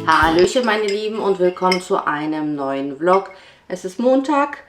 Hallöchen meine Lieben und willkommen zu einem neuen Vlog. Es ist Montag.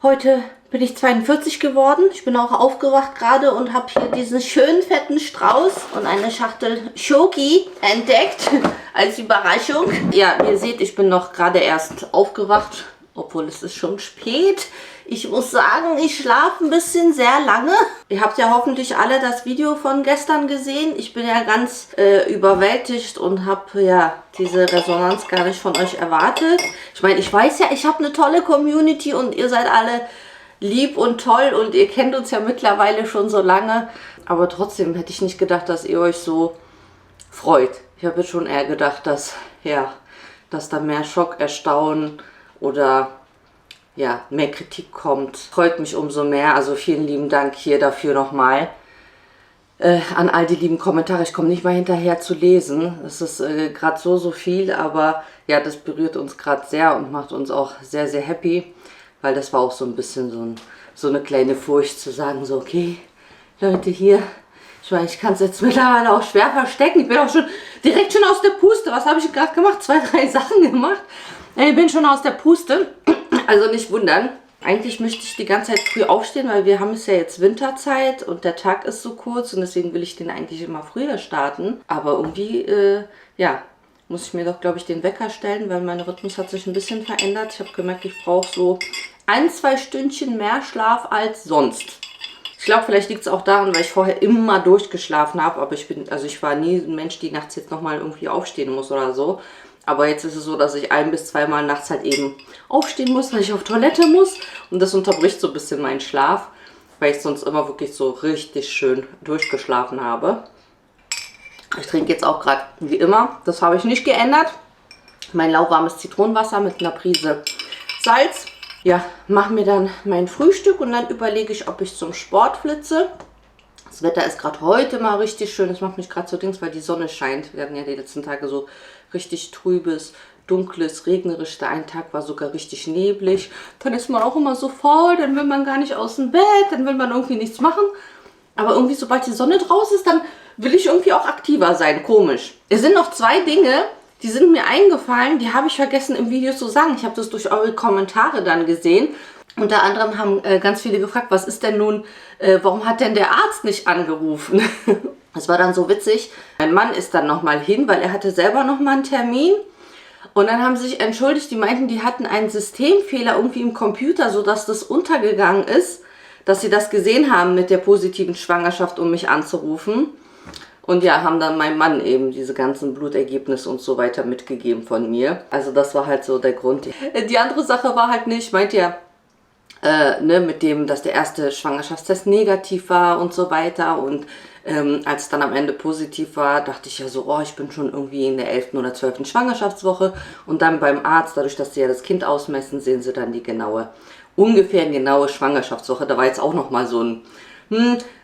Heute bin ich 42 geworden. Ich bin auch aufgewacht gerade und habe hier diesen schönen fetten Strauß und eine Schachtel Schoki entdeckt als Überraschung. Ja, wie ihr seht, ich bin noch gerade erst aufgewacht, obwohl es ist schon spät. Ich muss sagen, ich schlafe ein bisschen sehr lange. Ihr habt ja hoffentlich alle das Video von gestern gesehen. Ich bin ja ganz überwältigt und habe ja diese Resonanz gar nicht von euch erwartet. Ich meine, ich weiß ja, ich habe eine tolle Community und ihr seid alle lieb und toll und ihr kennt uns ja mittlerweile schon so lange. Aber trotzdem hätte ich nicht gedacht, dass ihr euch so freut. Ich habe jetzt schon eher gedacht, dass da mehr Schock, Erstaunen oder ja, mehr Kritik kommt. Freut mich umso mehr. Also vielen lieben Dank hier dafür nochmal. An all die lieben Kommentare. Ich komme nicht mal hinterher zu lesen. Es ist gerade so viel, aber ja, das berührt uns gerade sehr und macht uns auch sehr, sehr happy. Weil das war auch so ein bisschen so eine kleine Furcht zu sagen, so okay, Leute hier, ich meine, ich kann es jetzt mittlerweile auch schwer verstecken. Ich bin auch schon direkt schon aus der Puste. Was habe ich gerade gemacht? 2, 3 Sachen gemacht. Ich bin schon aus der Puste. Also nicht wundern. Eigentlich möchte ich die ganze Zeit früh aufstehen, weil wir haben es ja jetzt Winterzeit und der Tag ist so kurz und deswegen will ich den eigentlich immer früher starten. Aber irgendwie, ja, muss ich mir doch, glaube ich, den Wecker stellen, weil mein Rhythmus hat sich ein bisschen verändert. Ich habe gemerkt, ich brauche so 1, 2 Stündchen mehr Schlaf als sonst. Ich glaube, vielleicht liegt es auch daran, weil ich vorher immer durchgeschlafen habe, aber ich war nie ein Mensch, die nachts jetzt nochmal irgendwie aufstehen muss oder so. Aber jetzt ist es so, dass ich 1- bis 2-mal nachts halt eben aufstehen muss, weil ich auf Toilette muss. Und das unterbricht so ein bisschen meinen Schlaf, weil ich sonst immer wirklich so richtig schön durchgeschlafen habe. Ich trinke jetzt auch gerade wie immer. Das habe ich nicht geändert. Mein lauwarmes Zitronenwasser mit einer Prise Salz. Ja, mache mir dann mein Frühstück und dann überlege ich, ob ich zum Sport flitze. Das Wetter ist gerade heute mal richtig schön. Das macht mich gerade so Dings, weil die Sonne scheint. Wir hatten ja die letzten Tage so richtig trübes, dunkles, regnerisch. Der eine Tag war sogar richtig neblig. Dann ist man auch immer so faul, dann will man gar nicht aus dem Bett, dann will man irgendwie nichts machen. Aber irgendwie, sobald die Sonne draußen ist, dann will ich irgendwie auch aktiver sein. Komisch. Es sind noch 2 Dinge, die sind mir eingefallen. Die habe ich vergessen im Video zu sagen. Ich habe das durch eure Kommentare dann gesehen. Unter anderem haben ganz viele gefragt, was ist denn nun, warum hat denn der Arzt nicht angerufen? Das war dann so witzig. Mein Mann ist dann nochmal hin, weil er hatte selber nochmal einen Termin. Und dann haben sie sich entschuldigt, die meinten, die hatten einen Systemfehler irgendwie im Computer, sodass das untergegangen ist, dass sie das gesehen haben mit der positiven Schwangerschaft, um mich anzurufen. Und ja, haben dann meinem Mann eben diese ganzen Blutergebnisse und so weiter mitgegeben von mir. Also das war halt so der Grund. Die andere Sache war halt nicht, meint ja, mit dem, dass der erste Schwangerschaftstest negativ war und so weiter. Und als es dann am Ende positiv war, dachte ich ja so, oh, ich bin schon irgendwie in der 11. oder 12. Schwangerschaftswoche. Und dann beim Arzt, dadurch, dass sie ja das Kind ausmessen, sehen sie dann die ungefähr genaue Schwangerschaftswoche. Da war jetzt auch nochmal so ein,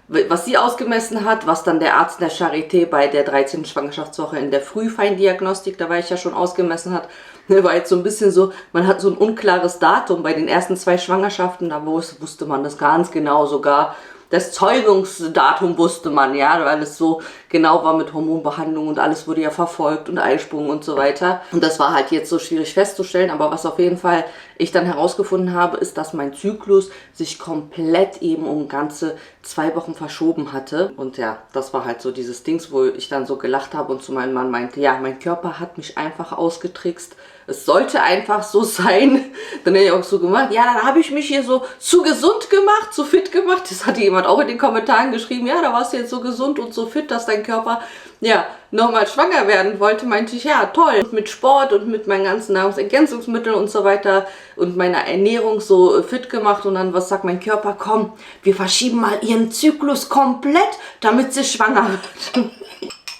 was sie ausgemessen hat, was dann der Arzt in der Charité bei der 13. Schwangerschaftswoche in der Frühfeindiagnostik, da war ich ja schon ausgemessen hat, war jetzt so ein bisschen so, man hat so ein unklares Datum bei den ersten 2 Schwangerschaften, da wusste man das ganz genau, sogar das Zeugungsdatum wusste man, ja, weil es so genau war mit Hormonbehandlung und alles wurde ja verfolgt und Eisprung und so weiter. Und das war halt jetzt so schwierig festzustellen, aber was auf jeden Fall ich dann herausgefunden habe, ist, dass mein Zyklus sich komplett eben um ganze 2 Wochen verschoben hatte. Und ja, das war halt so dieses Dings, wo ich dann so gelacht habe und zu meinem Mann meinte, ja, mein Körper hat mich einfach ausgetrickst. Es sollte einfach so sein. Dann habe ich auch so gemacht, ja, dann habe ich mich hier so zu gesund gemacht, zu fit gemacht. Das hatte jemand auch in den Kommentaren geschrieben, ja, da warst du jetzt so gesund und so fit, dass dein Körper, ja, nochmal schwanger werden wollte. Meinte ich, ja, toll. Und mit Sport und mit meinen ganzen Nahrungsergänzungsmitteln und so weiter und meiner Ernährung so fit gemacht. Und dann, was sagt mein Körper? Komm, wir verschieben mal ihren Zyklus komplett, damit sie schwanger wird.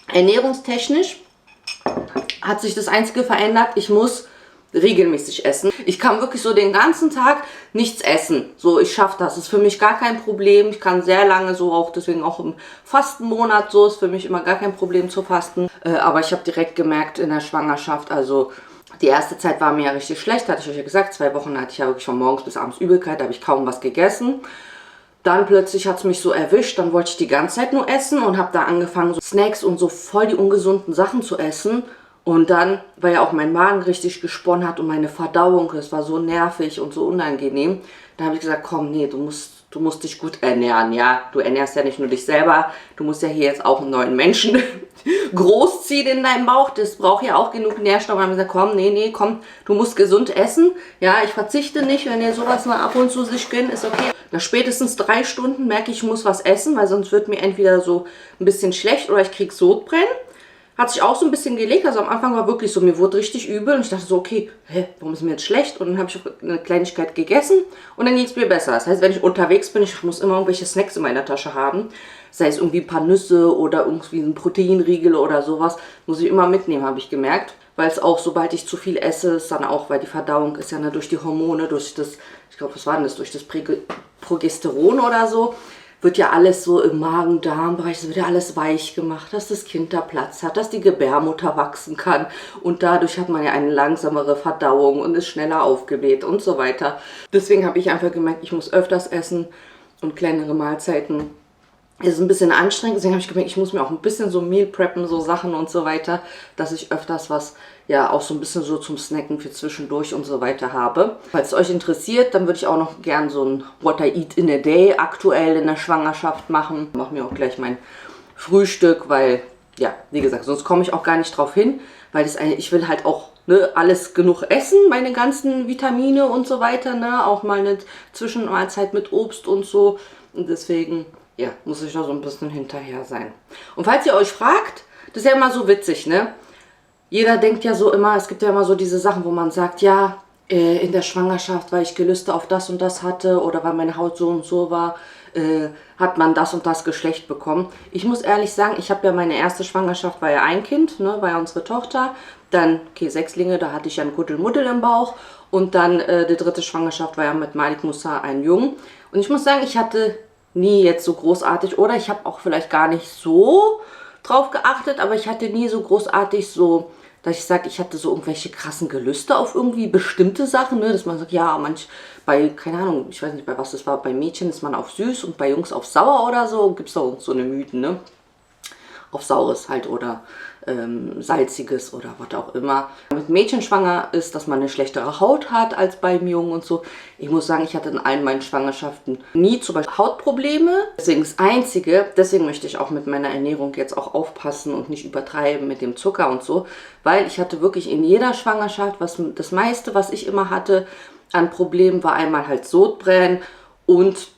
Ernährungstechnisch hat sich das Einzige verändert, ich muss regelmäßig essen. Ich kann wirklich so den ganzen Tag nichts essen. So, ich schaffe das. Ist für mich gar kein Problem. Ich kann sehr lange so auch, deswegen auch im Fastenmonat so, ist für mich immer gar kein Problem zu fasten. Aber ich habe direkt gemerkt in der Schwangerschaft, also die erste Zeit war mir ja richtig schlecht, hatte ich euch ja gesagt. 2 Wochen hatte ich ja wirklich von morgens bis abends Übelkeit, da habe ich kaum was gegessen. Dann plötzlich hat es mich so erwischt, dann wollte ich die ganze Zeit nur essen und habe da angefangen, so Snacks und so voll die ungesunden Sachen zu essen. Und dann, weil ja auch mein Magen richtig gesponnen hat und meine Verdauung, das war so nervig und so unangenehm, da habe ich gesagt, komm, nee, du musst dich gut ernähren, ja. Du ernährst ja nicht nur dich selber, du musst ja hier jetzt auch einen neuen Menschen großziehen in deinem Bauch. Das braucht ja auch genug Nährstoffe. Und dann haben wir gesagt, komm, nee, komm, du musst gesund essen. Ja, ich verzichte nicht, wenn ihr sowas mal ab und zu sich gönnt, ist okay. Nach spätestens 3 Stunden merke ich muss was essen, weil sonst wird mir entweder so ein bisschen schlecht oder ich kriege Sodbrennen. Hat sich auch so ein bisschen gelegt, also am Anfang war wirklich so, mir wurde richtig übel und ich dachte so, okay, warum ist mir jetzt schlecht? Und dann habe ich eine Kleinigkeit gegessen und dann ging es mir besser. Das heißt, wenn ich unterwegs bin, ich muss immer irgendwelche Snacks in meiner Tasche haben, sei es irgendwie ein paar Nüsse oder irgendwie ein Proteinriegel oder sowas, muss ich immer mitnehmen, habe ich gemerkt. Weil es auch, sobald ich zu viel esse, ist dann auch, weil die Verdauung ist ja durch die Hormone, durch das, ich glaube, was war denn das, durch das Progesteron oder so, wird ja alles so im Magen-Darm-Bereich, es wird ja alles weich gemacht, dass das Kind da Platz hat, dass die Gebärmutter wachsen kann und dadurch hat man ja eine langsamere Verdauung und ist schneller aufgebläht und so weiter. Deswegen habe ich einfach gemerkt, ich muss öfters essen und kleinere Mahlzeiten. Es ist ein bisschen anstrengend, deswegen habe ich gemerkt, ich muss mir auch ein bisschen so Meal preppen, so Sachen und so weiter, dass ich öfters was, ja, auch so ein bisschen so zum Snacken für zwischendurch und so weiter habe. Falls es euch interessiert, dann würde ich auch noch gern so ein What I Eat in a Day aktuell in der Schwangerschaft machen. Ich mache mir auch gleich mein Frühstück, weil, ja, wie gesagt, sonst komme ich auch gar nicht drauf hin, weil ich will halt auch alles genug essen, meine ganzen Vitamine und so weiter, ne, auch mal eine Zwischenmahlzeit mit Obst und so und deswegen... Ja, muss ich noch so ein bisschen hinterher sein. Und falls ihr euch fragt, das ist ja immer so witzig, ne? Jeder denkt ja so immer, es gibt ja immer so diese Sachen, wo man sagt, ja, in der Schwangerschaft, weil ich Gelüste auf das und das hatte oder weil meine Haut so und so war, hat man das und das Geschlecht bekommen. Ich muss ehrlich sagen, ich habe ja meine erste Schwangerschaft, war ja ein Kind, ne, war ja unsere Tochter. Dann, okay, Sechslinge, da hatte ich ja ein Kuddelmuddel im Bauch. Und dann die dritte Schwangerschaft war ja mit Malik Musa ein Jungen. Und ich muss sagen, ich hatte nie jetzt so großartig oder ich habe auch vielleicht gar nicht so drauf geachtet, aber ich hatte nie so großartig so, dass ich sage, ich hatte so irgendwelche krassen Gelüste auf irgendwie bestimmte Sachen, ne? Dass man sagt, ja, keine Ahnung, ich weiß nicht, bei was das war, bei Mädchen ist man auf süß und bei Jungs auf sauer oder so, gibt es da so eine Mythen, ne? Auf Saures halt oder Salziges oder was auch immer. Mit Mädchen schwanger ist, dass man eine schlechtere Haut hat als beim Jungen und so. Ich muss sagen, ich hatte in allen meinen Schwangerschaften nie zum Beispiel Hautprobleme. Deswegen möchte ich auch mit meiner Ernährung jetzt auch aufpassen und nicht übertreiben mit dem Zucker und so, weil ich hatte wirklich in jeder Schwangerschaft, das meiste, was ich immer hatte an Problemen, war einmal halt Sodbrennen und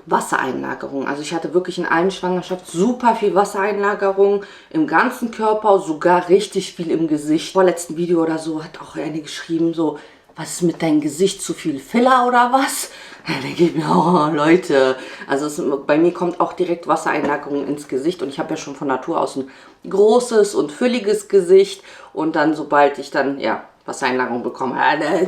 Wassereinlagerung. Also ich hatte wirklich in allen Schwangerschaften super viel Wassereinlagerung im ganzen Körper, sogar richtig viel im Gesicht. Vorletzten Video oder so hat auch eine geschrieben, so, was ist mit deinem Gesicht, zu viel Filler oder was? Da denke ich mir, oh Leute, also bei mir kommt auch direkt Wassereinlagerung ins Gesicht und ich habe ja schon von Natur aus ein großes und fülliges Gesicht und dann, sobald ich dann, ja, Wassereinlagerung bekomme,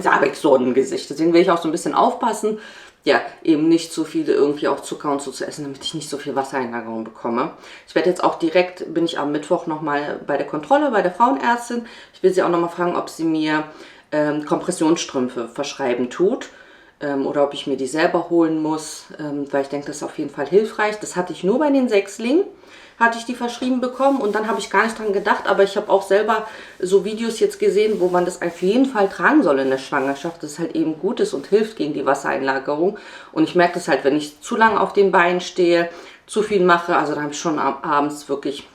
da habe ich so ein Gesicht. Deswegen will ich auch so ein bisschen aufpassen, ja, eben nicht so viel irgendwie auch Zucker und so zu essen, damit ich nicht so viel Wassereinlagerung bekomme. Ich werde jetzt auch bin ich am Mittwoch nochmal bei der Kontrolle, bei der Frauenärztin. Ich will sie auch nochmal fragen, ob sie mir Kompressionsstrümpfe verschreiben tut oder ob ich mir die selber holen muss, weil ich denke, das ist auf jeden Fall hilfreich. Das hatte ich nur bei den Sechslingen, hatte ich die verschrieben bekommen und dann habe ich gar nicht dran gedacht, aber ich habe auch selber so Videos jetzt gesehen, wo man das auf jeden Fall tragen soll in der Schwangerschaft, das halt eben gut ist und hilft gegen die Wassereinlagerung und ich merke das halt, wenn ich zu lange auf den Beinen stehe, zu viel mache, also da habe ich schon abends wirklich,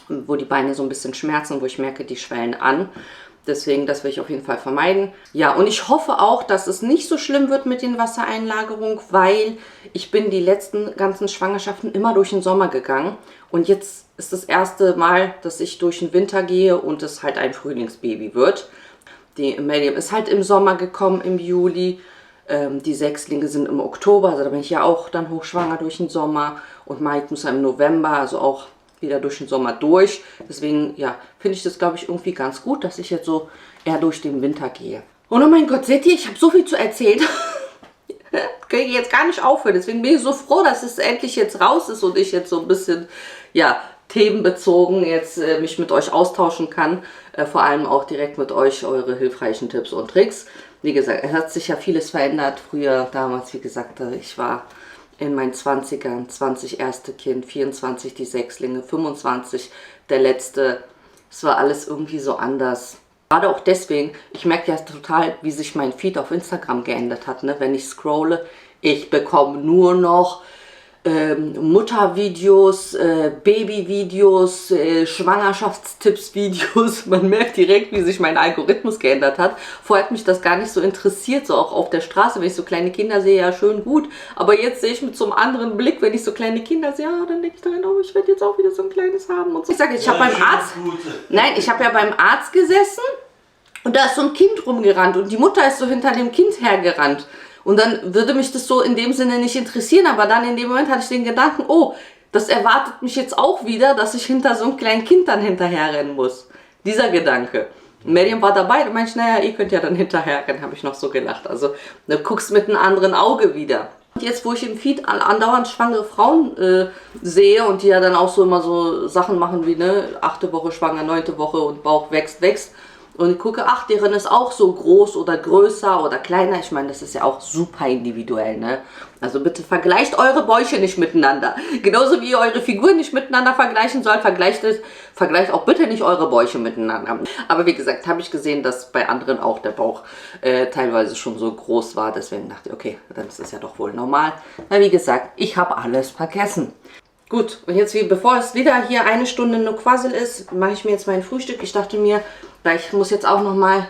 wo die Beine so ein bisschen schmerzen, wo ich merke, die schwellen an. Deswegen, das will ich auf jeden Fall vermeiden. Ja, und ich hoffe auch, dass es nicht so schlimm wird mit den Wassereinlagerungen, weil ich bin die letzten ganzen Schwangerschaften immer durch den Sommer gegangen. Und jetzt ist das erste Mal, dass ich durch den Winter gehe und es halt ein Frühlingsbaby wird. Die Medium ist halt im Sommer gekommen, im Juli. Die Sechslinge sind im Oktober, also da bin ich ja auch dann hochschwanger durch den Sommer. Und Mike muss ja im November, also auch wieder durch den Sommer durch. Deswegen, ja, finde ich das, glaube ich, irgendwie ganz gut, dass ich jetzt so eher durch den Winter gehe. Und oh mein Gott, seht ihr, ich habe so viel zu erzählen. Kann ich jetzt gar nicht aufhören. Deswegen bin ich so froh, dass es endlich jetzt raus ist und ich jetzt so ein bisschen, ja, themenbezogen jetzt mich mit euch austauschen kann. Vor allem auch direkt mit euch eure hilfreichen Tipps und Tricks. Wie gesagt, es hat sich ja vieles verändert. Früher, damals, wie gesagt, ich war in meinen 20ern, 20 erste Kind, 24 die Sechslinge, 25 der letzte Es war alles irgendwie so anders. Gerade auch deswegen, ich merke ja total, wie sich mein Feed auf Instagram geändert hat, ne? Wenn ich scrolle, ich bekomme nur noch Muttervideos, Babyvideos, Schwangerschaftstipps-Videos. Man merkt direkt, wie sich mein Algorithmus geändert hat. Vorher hat mich das gar nicht so interessiert, so auch auf der Straße, wenn ich so kleine Kinder sehe, ja schön gut. Aber jetzt sehe ich mit so einem anderen Blick, wenn ich so kleine Kinder sehe, ja, dann denke ich daran, oh, ich werde jetzt auch wieder so ein kleines haben und so. Ich sage, ich habe beim Arzt, nein, ich habe ja beim Arzt gesessen und da ist so ein Kind rumgerannt und die Mutter ist so hinter dem Kind hergerannt. Und dann würde mich das so in dem Sinne nicht interessieren, aber dann in dem Moment hatte ich den Gedanken, oh, das erwartet mich jetzt auch wieder, dass ich hinter so einem kleinen Kind dann hinterherrennen muss. Dieser Gedanke. Miriam war dabei, da meinte ich, naja, ihr könnt ja dann hinterherrennen, habe ich noch so gelacht. Also du guckst mit einem anderen Auge wieder. Und jetzt, wo ich im Feed andauernd schwangere Frauen sehe und die ja dann auch so immer so Sachen machen wie, ne, 8. Woche schwanger, 9. Woche und Bauch wächst, und ich gucke, ach, deren ist auch so groß oder größer oder kleiner. Ich meine, das ist ja auch super individuell, ne? Also bitte vergleicht eure Bäuche nicht miteinander. Genauso wie ihr eure Figuren nicht miteinander vergleichen sollt, vergleicht auch bitte nicht eure Bäuche miteinander. Aber wie gesagt, habe ich gesehen, dass bei anderen auch der Bauch teilweise schon so groß war. Deswegen dachte ich, okay, dann ist es ja doch wohl normal. Weil wie gesagt, ich habe alles vergessen. Gut, und jetzt, bevor es wieder hier 1 Stunde nur Quassel ist, mache ich mir jetzt mein Frühstück. Ich dachte mir, weil ich muss jetzt auch noch mal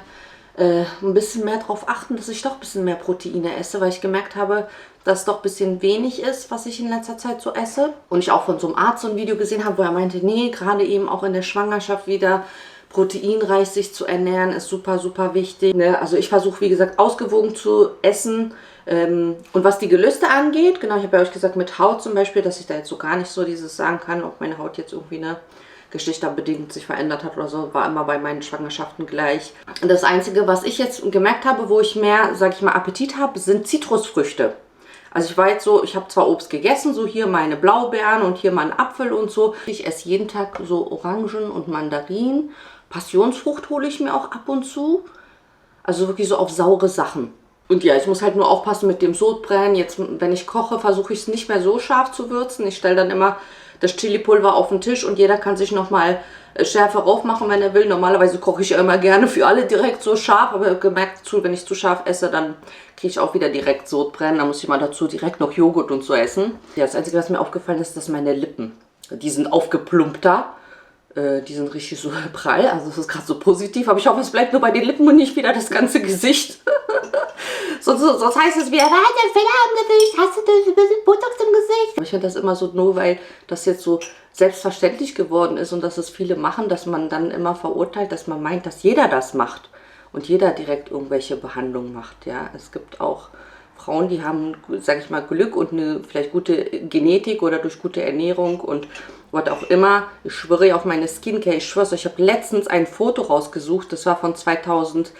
ein bisschen mehr darauf achten, dass ich doch ein bisschen mehr Proteine esse, weil ich gemerkt habe, dass es doch ein bisschen wenig ist, was ich in letzter Zeit so esse. Und ich auch von so einem Arzt so ein Video gesehen habe, wo er meinte, nee, gerade eben auch in der Schwangerschaft wieder proteinreich sich zu ernähren, ist super, super wichtig. Ne? Also ich versuche, wie gesagt, ausgewogen zu essen. Und was die Gelüste angeht, genau, ich habe ja euch gesagt, mit Haut zum Beispiel, dass ich da jetzt so gar nicht so dieses sagen kann, ob meine Haut jetzt irgendwie eine geschlechterbedingt sich verändert hat oder so, war immer bei meinen Schwangerschaften gleich. Und das Einzige, was ich jetzt gemerkt habe, wo ich mehr, sag ich mal, Appetit habe, sind Zitrusfrüchte. Also ich war jetzt so, ich habe zwar Obst gegessen, so hier meine Blaubeeren und hier meinen Apfel und so. Ich esse jeden Tag so Orangen und Mandarinen. Passionsfrucht hole ich mir auch ab und zu. Also wirklich so auf saure Sachen. Und ja, ich muss halt nur aufpassen mit dem Sodbrennen. Jetzt, wenn ich koche, versuche ich es nicht mehr so scharf zu würzen. Ich stelle dann immer das Chilipulver auf den Tisch und jeder kann sich nochmal Schärfe raufmachen, wenn er will. Normalerweise koche ich ja immer gerne für alle direkt so scharf, aber gemerkt, wenn ich zu scharf esse, dann kriege ich auch wieder direkt Sodbrennen. Dann muss ich mal dazu direkt noch Joghurt und so essen. Ja, das Einzige, was mir aufgefallen ist, dass meine Lippen, die sind aufgeplumpter. Die sind richtig so prall, also das ist gerade so positiv. Aber ich hoffe, es bleibt nur bei den Lippen und nicht wieder das ganze Gesicht. sonst heißt es wieder, was, Fehler im Gesicht, hast du ein bisschen Botox im Gesicht? Ich finde das immer so, nur weil das jetzt so selbstverständlich geworden ist und dass es viele machen, dass man dann immer verurteilt, dass man meint, dass jeder das macht und jeder direkt irgendwelche Behandlungen macht. Ja, es gibt auch Frauen, die haben, sage ich mal, Glück und eine vielleicht gute Genetik oder durch gute Ernährung und was auch immer. Ich schwöre auf meine Skincare. Ich schwöre, ich habe letztens ein Foto rausgesucht. Das war von 2000,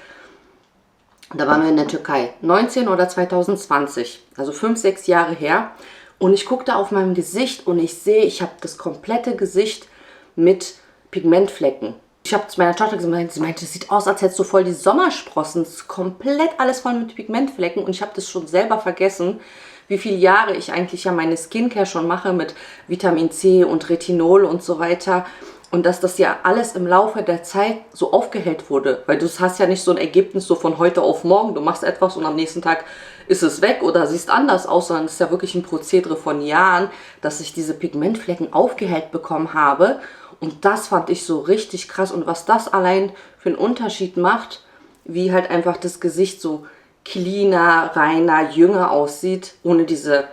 da waren wir in der Türkei. 19 oder 2020. Also 5, 6 Jahre her. Und ich gucke da auf meinem Gesicht und ich sehe, ich habe das komplette Gesicht mit Pigmentflecken. Ich habe zu meiner Tochter gesagt, sie meinte, es sieht aus, als hättest du voll die Sommersprossen. Es ist komplett alles voll mit Pigmentflecken und ich habe das schon selber vergessen, wie viele Jahre ich eigentlich ja meine Skincare schon mache mit Vitamin C und Retinol und so weiter. Und dass das ja alles im Laufe der Zeit so aufgehellt wurde. Weil du hast ja nicht so ein Ergebnis so von heute auf morgen. Du machst etwas und am nächsten Tag ist es weg oder siehst anders aus. Sondern es ist ja wirklich ein Prozedere von Jahren, dass ich diese Pigmentflecken aufgehellt bekommen habe. Und das fand ich so richtig krass. Und was das allein für einen Unterschied macht, wie halt einfach das Gesicht so cleaner, reiner, jünger aussieht, ohne diese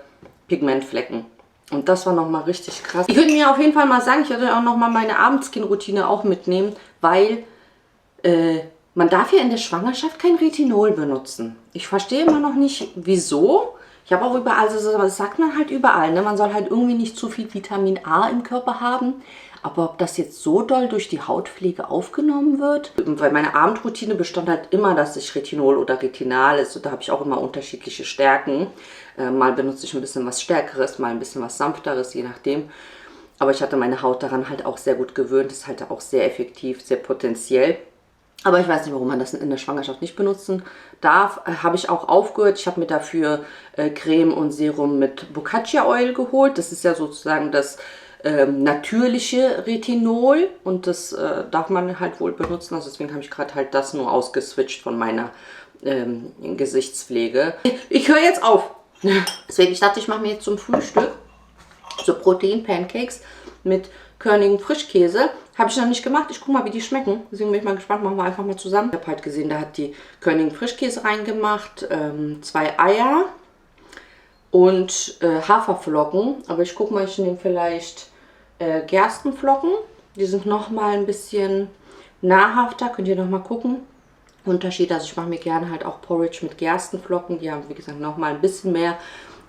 Pigmentflecken. Und das war nochmal richtig krass. Ich würde mir auf jeden Fall mal sagen, ich werde auch nochmal meine Abendskin-Routine auch mitnehmen, weil man darf ja in der Schwangerschaft kein Retinol benutzen. Ich verstehe immer noch nicht, wieso. Ich habe auch überall, also das sagt man halt überall, ne? Man soll halt irgendwie nicht zu viel Vitamin A im Körper haben. Aber ob das jetzt so doll durch die Hautpflege aufgenommen wird, weil meine Abendroutine bestand halt immer, dass ich Retinol oder Retinal ist. Und da habe ich auch immer unterschiedliche Stärken. Mal benutze ich ein bisschen was Stärkeres, mal ein bisschen was Sanfteres, je nachdem. Aber ich hatte meine Haut daran halt auch sehr gut gewöhnt. Ist halt auch sehr effektiv, sehr potenziell. Aber ich weiß nicht, warum man das in der Schwangerschaft nicht benutzen darf. Habe ich auch aufgehört. Ich habe mir dafür Creme und Serum mit Boccaccia Oil geholt. Das ist ja sozusagen das natürliche Retinol und das darf man halt wohl benutzen. Also deswegen habe ich gerade halt das nur ausgeswitcht von meiner Gesichtspflege. Ich höre jetzt auf. Deswegen, ich dachte, ich mache mir jetzt zum Frühstück so Protein-Pancakes mit körnigen Frischkäse. Habe ich noch nicht gemacht. Ich gucke mal, wie die schmecken. Deswegen bin ich mal gespannt. Machen wir einfach mal zusammen. Ich habe halt gesehen, da hat die körnigen Frischkäse reingemacht. 2 Eier und Haferflocken. Aber ich gucke mal, ich nehme vielleicht Gerstenflocken. Die sind nochmal ein bisschen nahrhafter. Könnt ihr nochmal gucken. Unterschied, also ich mache mir gerne halt auch Porridge mit Gerstenflocken. Die haben, wie gesagt, nochmal ein bisschen mehr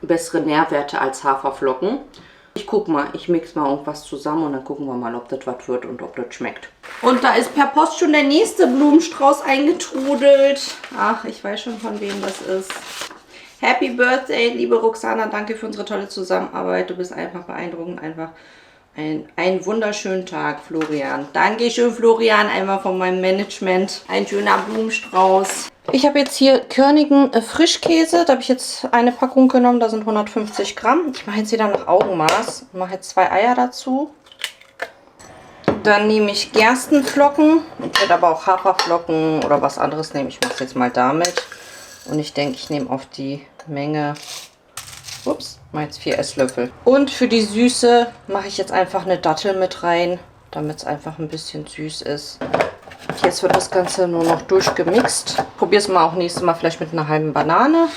bessere Nährwerte als Haferflocken. Ich gucke mal, ich mix mal irgendwas zusammen und dann gucken wir mal, ob das was wird und ob das schmeckt. Und da ist per Post schon der nächste Blumenstrauß eingetrudelt. Ach, ich weiß schon, von wem das ist. Happy Birthday, liebe Roxana, danke für unsere tolle Zusammenarbeit. Du bist einfach beeindruckend, einfach ein wunderschönen Tag, Florian. Dankeschön, Florian, einmal von meinem Management. Ein schöner Blumenstrauß. Ich habe jetzt hier körnigen Frischkäse. Da habe ich jetzt eine Packung genommen. Da sind 150 Gramm. Ich mache jetzt wieder nach Augenmaß. Ich mache jetzt 2 Eier dazu. Dann nehme ich Gerstenflocken. Ich werde aber auch Haferflocken oder was anderes nehmen. Ich mache es jetzt mal damit. Und ich denke, ich nehme auf die Menge... Ups, mache jetzt 4 Esslöffel. Und für die Süße mache ich jetzt einfach eine Dattel mit rein, damit es einfach ein bisschen süß ist. Jetzt wird das Ganze nur noch durchgemixt. Probiere es mal auch nächstes Mal vielleicht mit einer halben Banane.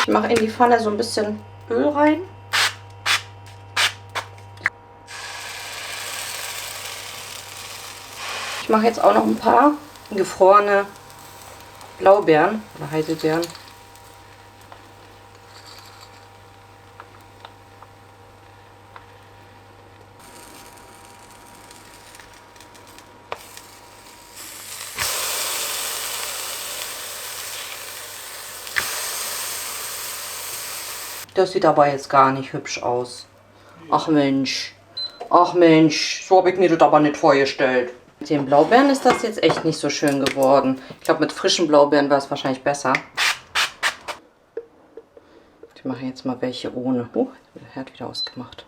Ich mache in die Pfanne so ein bisschen Öl rein. Ich mache jetzt auch noch ein paar gefrorene Blaubeeren oder Heidelbeeren. Das sieht aber jetzt gar nicht hübsch aus. Ach Mensch, so habe ich mir das aber nicht vorgestellt. Mit den Blaubeeren ist das jetzt echt nicht so schön geworden. Ich glaube, mit frischen Blaubeeren wäre es wahrscheinlich besser. Ich mache jetzt mal welche ohne. Oh, der Herd wieder ausgemacht.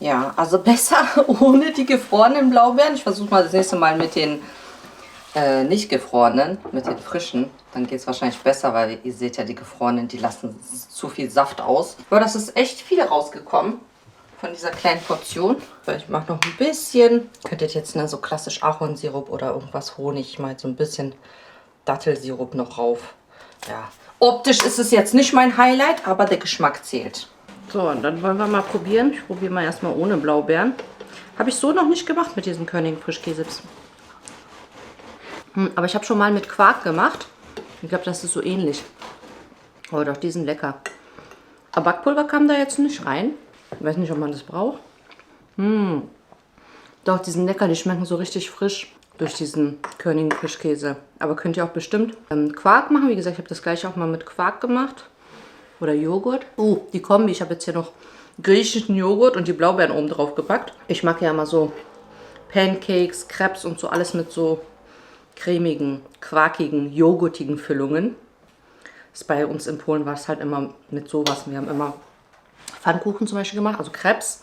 Ja, also besser ohne die gefrorenen Blaubeeren. Ich versuche mal das nächste Mal mit den nicht gefrorenen, mit den frischen. Dann geht es wahrscheinlich besser, weil ihr seht ja, die gefrorenen, die lassen zu viel Saft aus. Aber das ist echt viel rausgekommen von dieser kleinen Portion. Ich mache noch ein bisschen. Könntet jetzt so klassisch Ahornsirup oder irgendwas Honig, mal so ein bisschen Dattelsirup noch rauf. Ja, optisch ist es jetzt nicht mein Highlight, aber der Geschmack zählt. So, und dann wollen wir mal probieren. Ich probiere mal erstmal ohne Blaubeeren. Habe ich so noch nicht gemacht mit diesen körnigen Frischkäse. Aber ich habe schon mal mit Quark gemacht. Ich glaube, das ist so ähnlich. Aber doch, die sind lecker. Aber Backpulver kam da jetzt nicht rein. Ich weiß nicht, ob man das braucht. Doch, die sind lecker. Die schmecken so richtig frisch durch diesen körnigen Frischkäse. Aber könnt ihr auch bestimmt Quark machen. Wie gesagt, ich habe das gleiche auch mal mit Quark gemacht. Oder Joghurt. Die Kombi. Ich habe jetzt hier noch griechischen Joghurt und die Blaubeeren oben drauf gepackt. Ich mag ja immer so Pancakes, Crepes und so alles mit so cremigen, quarkigen, joghurtigen Füllungen. Bei uns in Polen war es halt immer mit sowas. Wir haben immer Pfannkuchen zum Beispiel gemacht, also Crepes.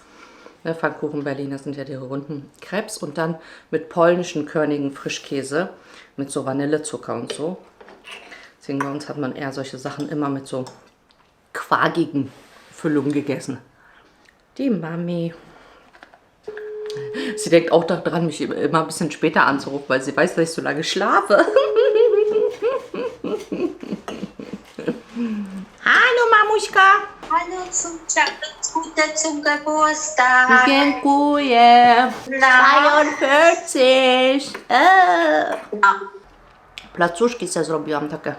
Pfannkuchen Berliner sind ja die runden Crepes. Und dann mit polnischen, körnigen Frischkäse, mit so Vanillezucker und so. Deswegen bei uns hat man eher solche Sachen immer mit so quarkigen Füllungen gegessen. Die Mami. Sie denkt auch daran, mich immer ein bisschen später anzurufen, weil sie weiß, dass ich so lange schlafe. Hallo Mamuschka. Hallo zum Geburtstag. Dziękuję. 42. Placuszki se zrobiłam takie.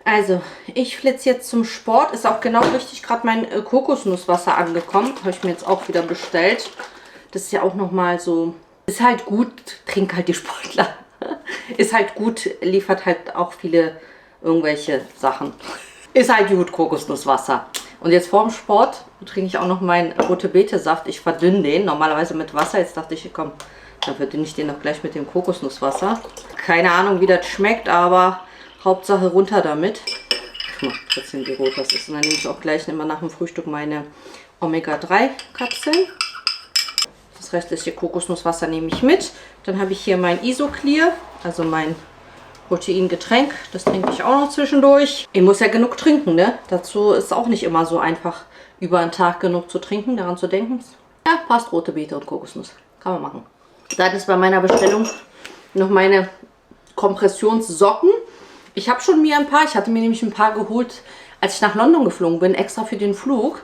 Also, ich flitze jetzt zum Sport. Ist auch genau richtig gerade mein Kokosnusswasser angekommen. Habe ich mir jetzt auch wieder bestellt. Das ist ja auch nochmal so... Ist halt gut, trinken halt die Sportler. Ist halt gut, liefert halt auch viele irgendwelche Sachen. Ist halt gut, Kokosnusswasser. Und jetzt vorm Sport trinke ich auch noch meinen rote Beete-Saft. Ich verdünne den normalerweise mit Wasser. Jetzt dachte ich, komm, dann verdünne ich den noch gleich mit dem Kokosnusswasser. Keine Ahnung, wie das schmeckt, aber... Hauptsache runter damit. Guck mal, trotzdem wie rot das ist. Und dann nehme ich auch gleich immer nach dem Frühstück meine Omega-3-Kapseln. Das restliche Kokosnusswasser nehme ich mit. Dann habe ich hier mein Isoclear, also mein Proteingetränk. Das trinke ich auch noch zwischendurch. Ich muss ja genug trinken, ne? Dazu ist auch nicht immer so einfach, über einen Tag genug zu trinken, daran zu denken. Ja, passt, rote Beete und Kokosnuss. Kann man machen. Dann ist bei meiner Bestellung noch meine Kompressionssocken. Ich habe schon mir ein paar, ich hatte mir nämlich ein paar geholt, als ich nach London geflogen bin, extra für den Flug.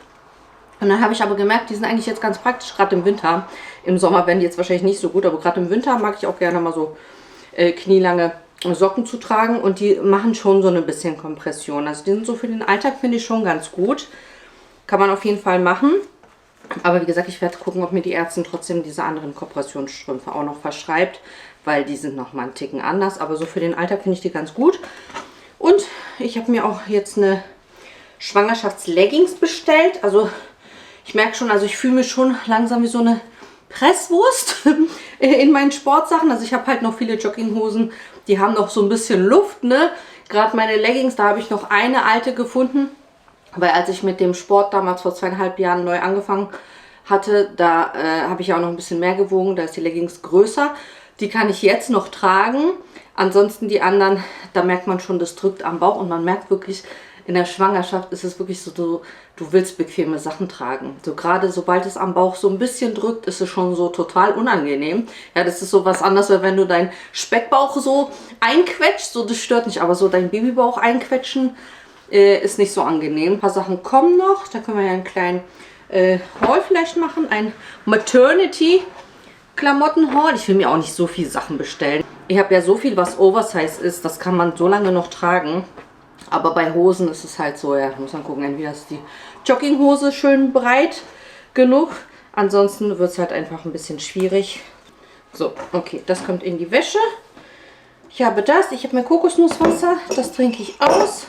Und dann habe ich aber gemerkt, die sind eigentlich jetzt ganz praktisch, gerade im Winter. Im Sommer werden die jetzt wahrscheinlich nicht so gut, aber gerade im Winter mag ich auch gerne mal so knielange Socken zu tragen. Und die machen schon so ein bisschen Kompression. Also die sind so für den Alltag, finde ich, schon ganz gut. Kann man auf jeden Fall machen. Aber wie gesagt, ich werde gucken, ob mir die Ärztin trotzdem diese anderen Kompressionsstrümpfe auch noch verschreibt, weil die sind noch mal einen Ticken anders. Aber so für den Alltag finde ich die ganz gut. Und ich habe mir auch jetzt eine Schwangerschaftsleggings bestellt. Also ich merke schon, also ich fühle mich schon langsam wie so eine Presswurst in meinen Sportsachen. Also ich habe halt noch viele Jogginghosen, die haben noch so ein bisschen Luft, ne? Gerade meine Leggings, da habe ich noch eine alte gefunden. Weil als ich mit dem Sport damals vor 2,5 Jahren neu angefangen hatte, da habe ich ja auch noch ein bisschen mehr gewogen. Da ist die Leggings größer. Die kann ich jetzt noch tragen. Ansonsten die anderen, da merkt man schon, das drückt am Bauch. Und man merkt wirklich, in der Schwangerschaft ist es wirklich so, du willst bequeme Sachen tragen. So gerade sobald es am Bauch so ein bisschen drückt, ist es schon so total unangenehm. Ja, das ist so was anderes, als wenn du deinen Speckbauch so einquetscht. So, das stört nicht, aber so dein Babybauch einquetschen ist nicht so angenehm. Ein paar Sachen kommen noch. Da können wir ja einen kleinen Haul vielleicht machen. Ein Maternity-Klamotten-Haul. Ich will mir auch nicht so viele Sachen bestellen. Ich habe ja so viel, was Oversize ist. Das kann man so lange noch tragen. Aber bei Hosen ist es halt so, ja, muss man gucken. Entweder ist die Jogginghose schön breit genug. Ansonsten wird es halt einfach ein bisschen schwierig. So, okay, das kommt in die Wäsche. Ich habe das. Ich habe mein Kokosnusswasser. Das trinke ich aus.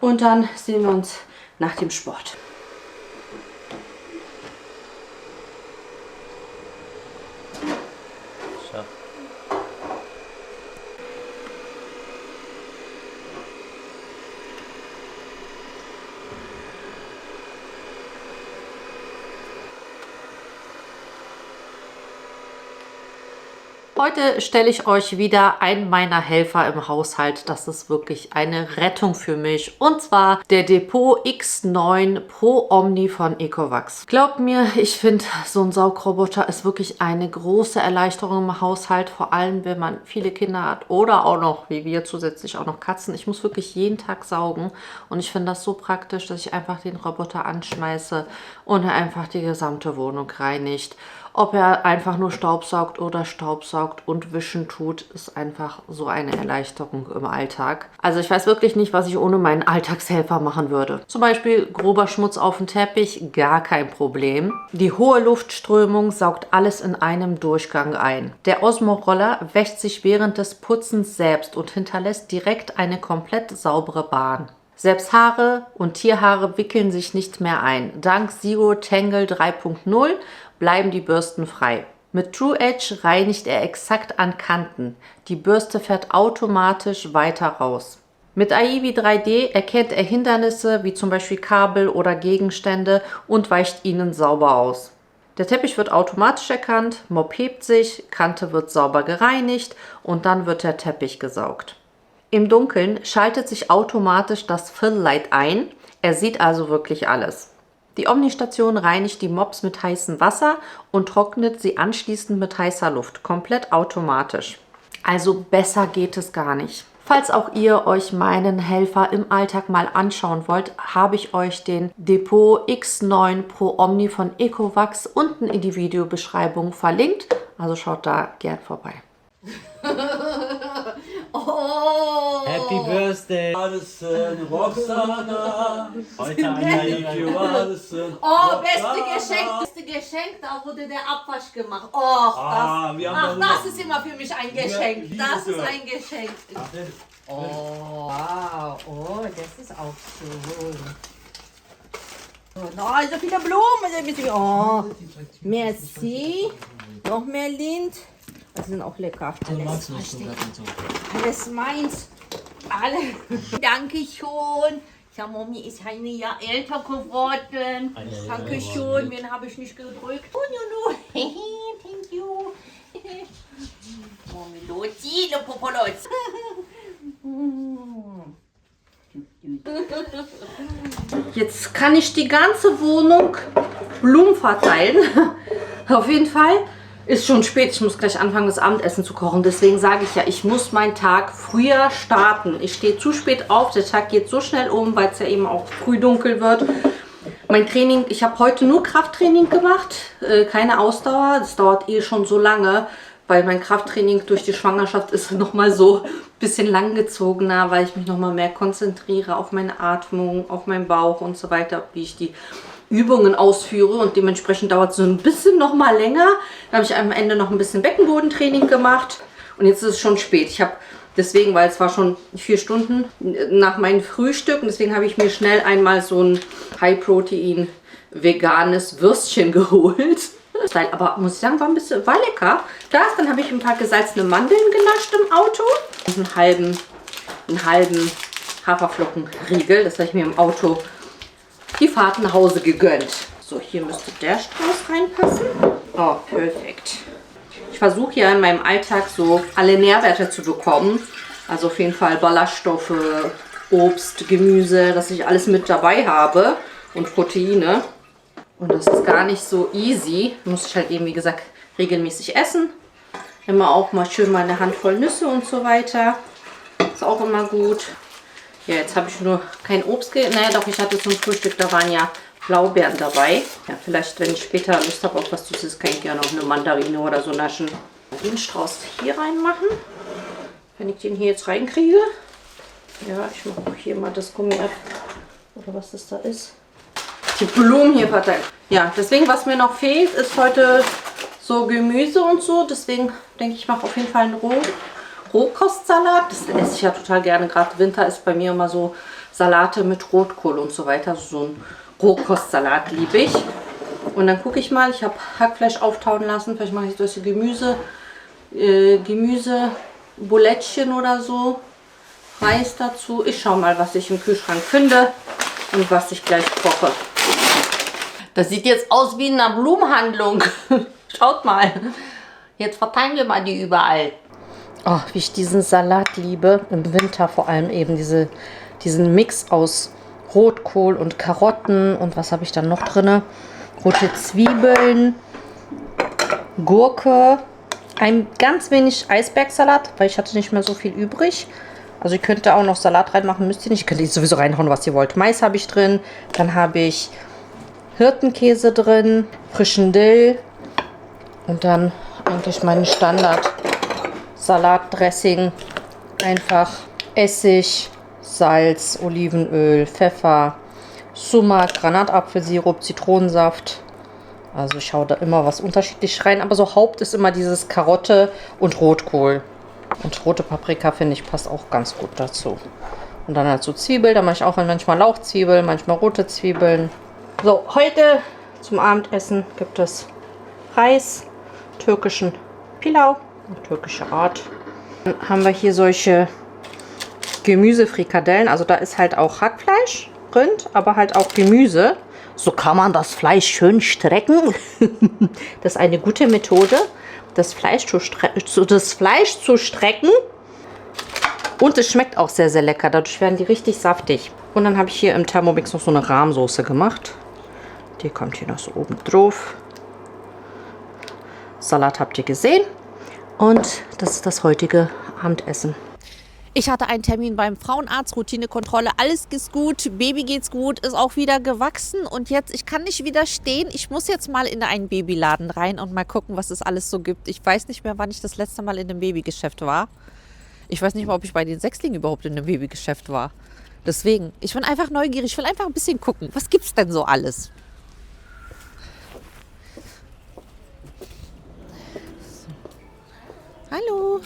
Und dann sehen wir uns nach dem Sport. Heute stelle ich euch wieder einen meiner Helfer im Haushalt. Das ist wirklich eine Rettung für mich. Und zwar der Depot X9 Pro Omni von Ecovacs. Glaubt mir, ich finde, so ein Saugroboter ist wirklich eine große Erleichterung im Haushalt. Vor allem, wenn man viele Kinder hat oder auch noch, wie wir, zusätzlich auch noch Katzen. Ich muss wirklich jeden Tag saugen. Und ich finde das so praktisch, dass ich einfach den Roboter anschmeiße und er einfach die gesamte Wohnung reinigt. Ob er einfach nur Staubsaugt oder Staubsaugt und wischen tut, ist einfach so eine Erleichterung im Alltag. Also ich weiß wirklich nicht, was ich ohne meinen Alltagshelfer machen würde. Zum Beispiel grober Schmutz auf dem Teppich, gar kein Problem. Die hohe Luftströmung saugt alles in einem Durchgang ein. Der Osmo-Roller wäscht sich während des Putzens selbst und hinterlässt direkt eine komplett saubere Bahn. Selbst Haare und Tierhaare wickeln sich nicht mehr ein. Dank Zero Tangle 3.0 bleiben die Bürsten frei. Mit True Edge reinigt er exakt an Kanten. Die Bürste fährt automatisch weiter raus. Mit Aivi 3D erkennt er Hindernisse wie zum Beispiel Kabel oder Gegenstände und weicht ihnen sauber aus. Der Teppich wird automatisch erkannt, Mop hebt sich, Kante wird sauber gereinigt und dann wird der Teppich gesaugt. Im Dunkeln schaltet sich automatisch das Fill-Light ein. Er sieht also wirklich alles. Die Omni-Station reinigt die Mops mit heißem Wasser und trocknet sie anschließend mit heißer Luft, komplett automatisch. Also besser geht es gar nicht. Falls auch ihr euch meinen Helfer im Alltag mal anschauen wollt, habe ich euch den Depot X9 Pro Omni von Ecovacs unten in die Videobeschreibung verlinkt. Also schaut da gern vorbei. Oh. Happy Birthday, Alison, Roxana. Heute ein Alison. Oh, beste Geschenk, da wurde der Abwasch gemacht. Oh, das ist immer für mich ein Geschenk. Das ist ein Geschenk. Oh, wow. Oh, das ist auch schön. Oh, so viele Blumen. Oh, merci. Noch mehr Lind. Das sind auch lecker. Alles meins. Alle. Danke schon. Ja, Mami ist ein Jahr älter geworden. Dankeschön, wen habe ich nicht gedrückt? Oh, no, no. Thank you. Mami, Lotti, Lopopolotz. Jetzt kann ich die ganze Wohnung Blumen verteilen. Auf jeden Fall ist schon spät. Ich muss gleich anfangen, das Abendessen zu kochen. Deswegen sage ich ja, ich muss meinen Tag früher starten. Ich stehe zu spät auf. Der Tag geht so schnell um, weil es ja eben auch früh dunkel wird. Mein Training, ich habe heute nur Krafttraining gemacht. Keine Ausdauer. Das dauert eh schon so lange, weil mein Krafttraining durch die Schwangerschaft ist nochmal so ein bisschen langgezogener, weil ich mich nochmal mehr konzentriere auf meine Atmung, auf meinen Bauch und so weiter, wie ich die Übungen ausführe, und dementsprechend dauert es so ein bisschen noch mal länger. Da habe ich am Ende noch ein bisschen Beckenbodentraining gemacht und jetzt ist es schon spät. Ich habe deswegen, weil es war schon 4 Stunden nach meinem Frühstück, und deswegen habe ich mir schnell einmal so ein High-Protein veganes Würstchen geholt. Aber muss ich sagen, war lecker. Dann habe ich ein paar gesalzene Mandeln genascht im Auto und einen halben Haferflockenriegel. Das habe ich mir im Auto die Fahrt nach Hause gegönnt. So, hier müsste der Strauß reinpassen. Oh, perfekt. Ich versuche ja in meinem Alltag so alle Nährwerte zu bekommen. Also auf jeden Fall Ballaststoffe, Obst, Gemüse, dass ich alles mit dabei habe und Proteine. Und das ist gar nicht so easy. Muss ich halt eben, wie gesagt, regelmäßig essen. Immer auch mal schön mal eine Handvoll Nüsse und so weiter. Ist auch immer gut. Ja, jetzt habe ich nur kein Obst. Naja, doch, ich hatte zum Frühstück, da waren ja Blaubeeren dabei. Ja, vielleicht, wenn ich später Lust habe auf was Süßes, kann ich gerne noch eine Mandarine oder so naschen. Den Strauß hier reinmachen. Wenn ich den hier jetzt reinkriege. Ja, ich mache auch hier mal das Gummi ab. Oder was das da ist. Die Blumen hier verteilen. Ja, deswegen, was mir noch fehlt, ist heute so Gemüse und so. Deswegen denke ich, mache auf jeden Fall einen Rohkostsalat. Das esse ich ja total gerne. Gerade Winter ist bei mir immer so Salate mit Rotkohl und so weiter. So ein Rohkostsalat liebe ich. Und dann gucke ich mal. Ich habe Hackfleisch auftauen lassen. Vielleicht mache ich solche Gemüsebulettchen oder so. Reis dazu. Ich schaue mal, was ich im Kühlschrank finde und was ich gleich koche. Das sieht jetzt aus wie in einer Blumenhandlung. Schaut mal. Jetzt verteilen wir mal die überall. Oh, wie ich diesen Salat liebe. Im Winter vor allem eben diesen Mix aus Rotkohl und Karotten. Und was habe ich dann noch drin? Rote Zwiebeln, Gurke, ein ganz wenig Eisbergsalat, weil ich hatte nicht mehr so viel übrig. Also ihr könnt da auch noch Salat reinmachen, müsst ihr nicht. Ihr könnt sowieso reinhauen, was ihr wollt. Mais habe ich drin. Dann habe ich Hirtenkäse drin, frischen Dill und dann eigentlich mein Standard-Salatdressing. Einfach Essig, Salz, Olivenöl, Pfeffer, Sumak, Granatapfelsirup, Zitronensaft. Also ich schaue da immer was unterschiedlich rein. Aber so Haupt ist immer dieses Karotte und Rotkohl. Und rote Paprika, finde ich, passt auch ganz gut dazu. Und dann halt so Zwiebeln. Da mache ich auch manchmal Lauchzwiebeln, manchmal rote Zwiebeln. So, heute zum Abendessen gibt es Reis, türkischen Pilau, türkische Art. Dann haben wir hier solche Gemüsefrikadellen. Also da ist halt auch Hackfleisch, Rind, aber halt auch Gemüse. So kann man das Fleisch schön strecken. Das ist eine gute Methode, das Fleisch zu strecken. Und es schmeckt auch sehr, sehr lecker. Dadurch werden die richtig saftig. Und dann habe ich hier im Thermomix noch so eine Rahmsoße gemacht. Die kommt hier noch so oben drauf. Salat habt ihr gesehen. Und das ist das heutige Abendessen. Ich hatte einen Termin beim Frauenarzt, Routinekontrolle, alles ist gut, Baby geht's gut, ist auch wieder gewachsen und jetzt, ich kann nicht widerstehen, ich muss jetzt mal in einen Babyladen rein und mal gucken, was es alles so gibt. Ich weiß nicht mehr, wann ich das letzte Mal in einem Babygeschäft war. Ich weiß nicht mal, ob ich bei den Sechslingen überhaupt in einem Babygeschäft war. Deswegen, ich bin einfach neugierig, ich will einfach ein bisschen gucken, was gibt's denn so alles? So. Hallo.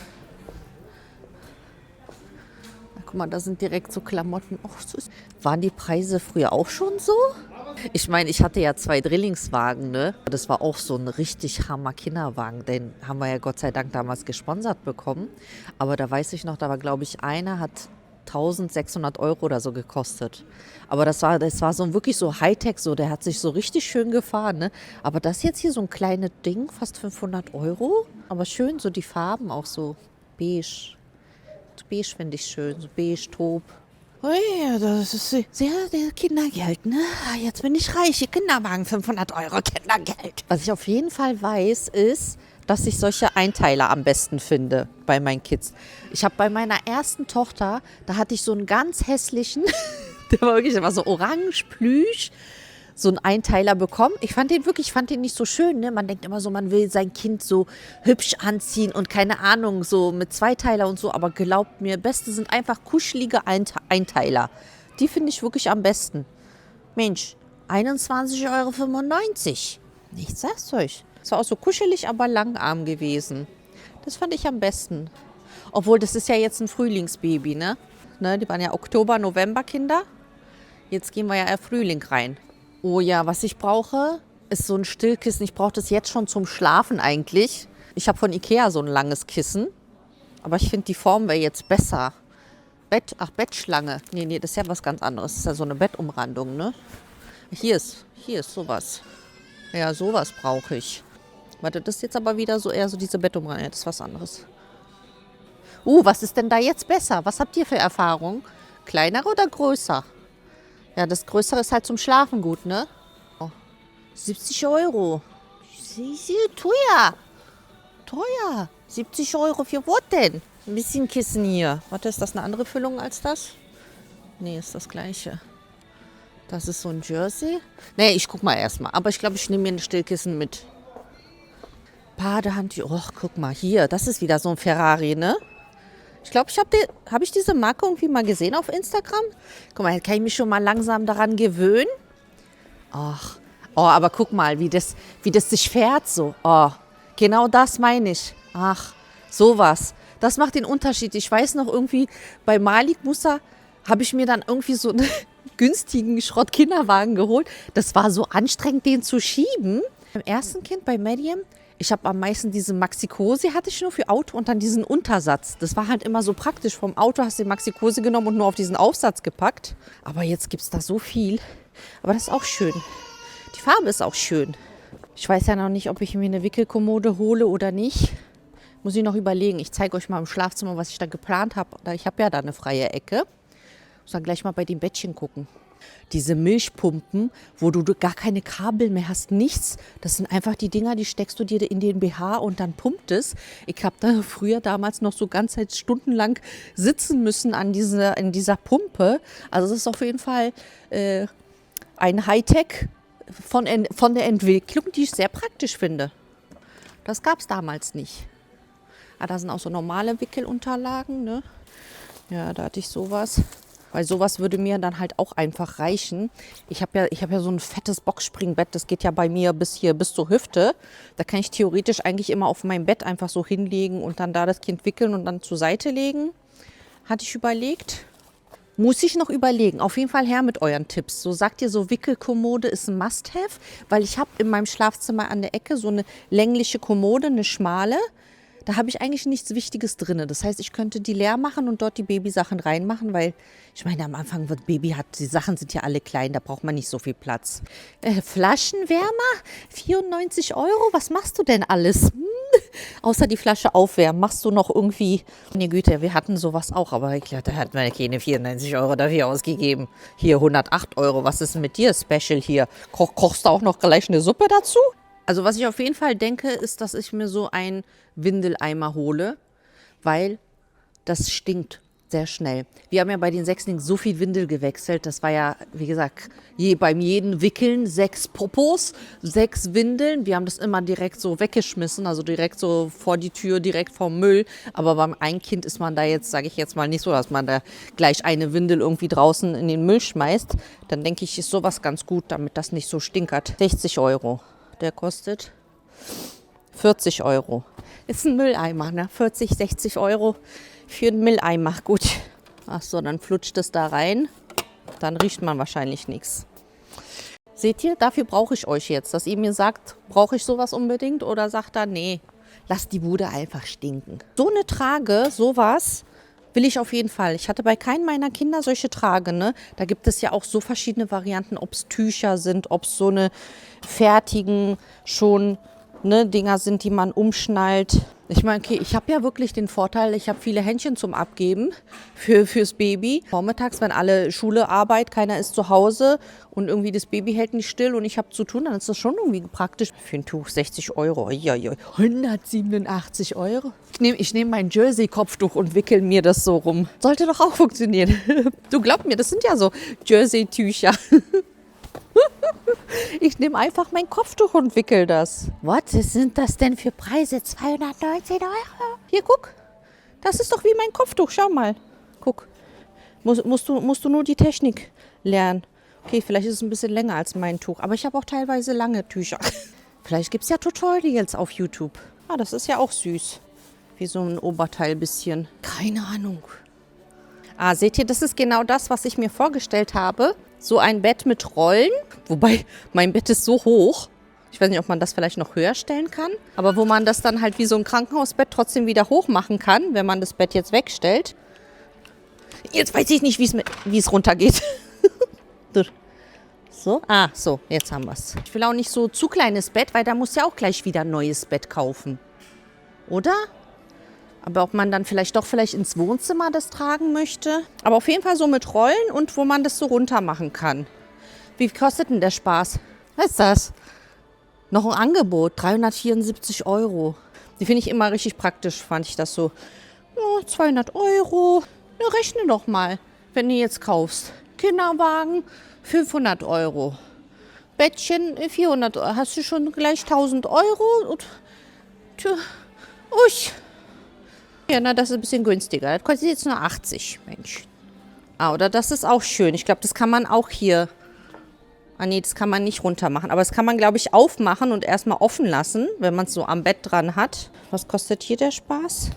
Guck mal, da sind direkt so Klamotten. Och, so waren die Preise früher auch schon so? Ich meine, ich hatte ja 2 Drillingswagen, ne? Das war auch so ein richtig Hammer Kinderwagen. Den haben wir ja Gott sei Dank damals gesponsert bekommen. Aber da weiß ich noch, da war, glaube ich, einer hat 1.600 € oder so gekostet. Aber das war so wirklich so Hightech, so, der hat sich so richtig schön gefahren, ne? Aber das jetzt hier so ein kleines Ding, fast 500 €. Aber schön, so die Farben auch so beige. Beige finde ich schön, so beige, taub. Oh ja, das ist sehr Kindergeld, ne? Jetzt bin ich reich, Kinderwagen, 500 € Kindergeld. Was ich auf jeden Fall weiß, ist, dass ich solche Einteiler am besten finde bei meinen Kids. Ich habe bei meiner ersten Tochter, da hatte ich so einen ganz hässlichen, der war so orange, plüsch, so einen Einteiler bekommen. Ich fand den nicht so schön. Ne? Man denkt immer so, man will sein Kind so hübsch anziehen und keine Ahnung, so mit Zweiteiler und so. Aber glaubt mir, Beste sind einfach kuschelige Einteiler. Die finde ich wirklich am besten. Mensch, 21,95 €. Ich sag's euch. Es war auch so kuschelig, aber langarm gewesen. Das fand ich am besten. Obwohl, das ist ja jetzt ein Frühlingsbaby, ne? Die waren ja Oktober, November Kinder. Jetzt gehen wir ja in Frühling rein. Oh ja, was ich brauche, ist so ein Stillkissen. Ich brauche das jetzt schon zum Schlafen eigentlich. Ich habe von Ikea so ein langes Kissen. Aber ich finde, die Form wäre jetzt besser. Bettschlange. Nee, das ist ja was ganz anderes. Das ist ja so eine Bettumrandung, ne? Hier ist sowas. Ja, sowas brauche ich. Warte, das ist jetzt aber wieder so eher so diese Bettumrandung. Ja, das ist was anderes. Was ist denn da jetzt besser? Was habt ihr für Erfahrung? Kleiner oder größer? Ja, das Größere ist halt zum Schlafen gut, ne? 70 €. Teuer. 70 € für was denn? Ein bisschen Kissen hier. Warte, ist das eine andere Füllung als das? Nee, ist das gleiche. Das ist so ein Jersey. Nee, ich guck mal erstmal. Aber ich glaube, ich nehme mir ein Stillkissen mit. Badehandtücher. Och, guck mal hier. Das ist wieder so ein Ferrari, ne? Ich glaube, habe ich diese Marke irgendwie mal gesehen auf Instagram? Guck mal, kann ich mich schon mal langsam daran gewöhnen? Ach, aber guck mal, wie das sich fährt so. Oh, genau das meine ich. Ach, sowas. Das macht den Unterschied. Ich weiß noch irgendwie, bei Malik Musa habe ich mir dann irgendwie so einen günstigen Schrott-Kinderwagen geholt. Das war so anstrengend, den zu schieben. Beim ersten Kind, bei Medium, ich habe am meisten diese Maxi-Cosi, hatte ich nur für Auto und dann diesen Untersatz. Das war halt immer so praktisch. Vom Auto hast du den Maxi-Cosi genommen und nur auf diesen Aufsatz gepackt. Aber jetzt gibt es da so viel. Aber das ist auch schön. Die Farbe ist auch schön. Ich weiß ja noch nicht, ob ich mir eine Wickelkommode hole oder nicht. Muss ich noch überlegen. Ich zeige euch mal im Schlafzimmer, was ich da geplant habe. Ich habe ja da eine freie Ecke. Muss dann gleich mal bei dem Bettchen gucken. Diese Milchpumpen, wo du gar keine Kabel mehr hast, nichts. Das sind einfach die Dinger, die steckst du dir in den BH und dann pumpt es. Ich habe da früher damals noch so ganz stundenlang sitzen müssen in dieser Pumpe. Also das ist auf jeden Fall ein Hightech von der Entwicklung, die ich sehr praktisch finde. Das gab es damals nicht. Da sind auch so normale Wickelunterlagen, ne? Ja, da hatte ich sowas. Weil sowas würde mir dann halt auch einfach reichen. Ich habe ja so ein fettes Boxspringbett, das geht ja bei mir bis zur Hüfte. Da kann ich theoretisch eigentlich immer auf meinem Bett einfach so hinlegen und dann da das Kind wickeln und dann zur Seite legen. Hatte ich überlegt. Muss ich noch überlegen. Auf jeden Fall her mit euren Tipps. So sagt ihr, so Wickelkommode ist ein Must-Have, weil ich habe in meinem Schlafzimmer an der Ecke so eine längliche Kommode, eine schmale. Da habe ich eigentlich nichts Wichtiges drin. Das heißt, ich könnte die leer machen und dort die Babysachen reinmachen, weil ich meine, am Anfang wird die Sachen sind ja alle klein, da braucht man nicht so viel Platz. Flaschenwärmer, 94 €, was machst du denn alles? Außer die Flasche aufwärmen, machst du noch irgendwie... Nee, Güte, wir hatten sowas auch, aber ich glaube, da hat man keine 94 € dafür ausgegeben. Hier 108 €, was ist denn mit dir Special hier? Kochst du auch noch gleich eine Suppe dazu? Also was ich auf jeden Fall denke, ist, dass ich mir so einen Windeleimer hole, weil das stinkt sehr schnell. Wir haben ja bei den Sechslingen so viel Windel gewechselt. Das war ja, wie gesagt, beim jeden Wickeln 6 Popos, 6 Windeln. Wir haben das immer direkt so weggeschmissen, also direkt so vor die Tür, direkt vom Müll. Aber beim einen Kind ist man da jetzt, sage ich jetzt mal, nicht so, dass man da gleich eine Windel irgendwie draußen in den Müll schmeißt. Dann denke ich, ist sowas ganz gut, damit das nicht so stinkert. 60 €. Der kostet 40 €. Ist ein Mülleimer, ne? 40, 60 € für einen Mülleimer. Gut. Ach so, dann flutscht es da rein. Dann riecht man wahrscheinlich nichts. Seht ihr, dafür brauche ich euch jetzt, dass ihr mir sagt, brauche ich sowas unbedingt oder sagt da, nee, lass die Bude einfach stinken. So eine Trage, sowas, Will ich auf jeden Fall. Ich hatte bei keinem meiner Kinder solche Trage, ne? Da gibt es ja auch so verschiedene Varianten, ob es Tücher sind, ob es so eine fertigen schon Dinger sind, die man umschnallt. Ich meine, okay, ich habe ja wirklich den Vorteil, ich habe viele Händchen zum Abgeben fürs Baby. Vormittags, wenn alle Schule, Arbeit, keiner ist zu Hause und irgendwie das Baby hält nicht still und ich habe zu tun, dann ist das schon irgendwie praktisch. Für ein Tuch 60 €, 187 €. Ich nehm mein Jersey-Kopftuch und wickel mir das so rum. Sollte doch auch funktionieren. Du glaub mir, das sind ja so Jersey-Tücher. Ich nehme einfach mein Kopftuch und wickel das. Was sind das denn für Preise? 219 €? Hier, guck. Das ist doch wie mein Kopftuch. Schau mal. Guck. Musst du nur die Technik lernen. Okay, vielleicht ist es ein bisschen länger als mein Tuch. Aber ich habe auch teilweise lange Tücher. Vielleicht gibt es ja Tutorials auf YouTube. Ah, das ist ja auch süß. Wie so ein Oberteil bisschen. Keine Ahnung. Ah, seht ihr, das ist genau das, was ich mir vorgestellt habe. So ein Bett mit Rollen, wobei mein Bett ist so hoch. Ich weiß nicht, ob man das vielleicht noch höher stellen kann. Aber wo man das dann halt wie so ein Krankenhausbett trotzdem wieder hoch machen kann, wenn man das Bett jetzt wegstellt. Jetzt weiß ich nicht, wie es runtergeht. So, so, jetzt haben wir es. Ich will auch nicht so zu kleines Bett, weil da muss ja auch gleich wieder ein neues Bett kaufen. Oder? Aber ob man dann vielleicht ins Wohnzimmer das tragen möchte. Aber auf jeden Fall so mit Rollen und wo man das so runter machen kann. Wie kostet denn der Spaß? Was ist das? Noch ein Angebot, 374 €. Die finde ich immer richtig praktisch, fand ich das so. Ja, 200 €. Ja, rechne doch mal, wenn du jetzt kaufst. Kinderwagen, 500 €. Bettchen, 400 €. Hast du schon gleich 1000 €? Und, ja, na, das ist ein bisschen günstiger. Das kostet jetzt nur 80, Mensch. Ah, oder das ist auch schön. Ich glaube, das kann man auch hier... Ah, nee, das kann man nicht runter machen. Aber das kann man, glaube ich, aufmachen und erstmal offen lassen, wenn man es so am Bett dran hat. Was kostet hier der Spaß?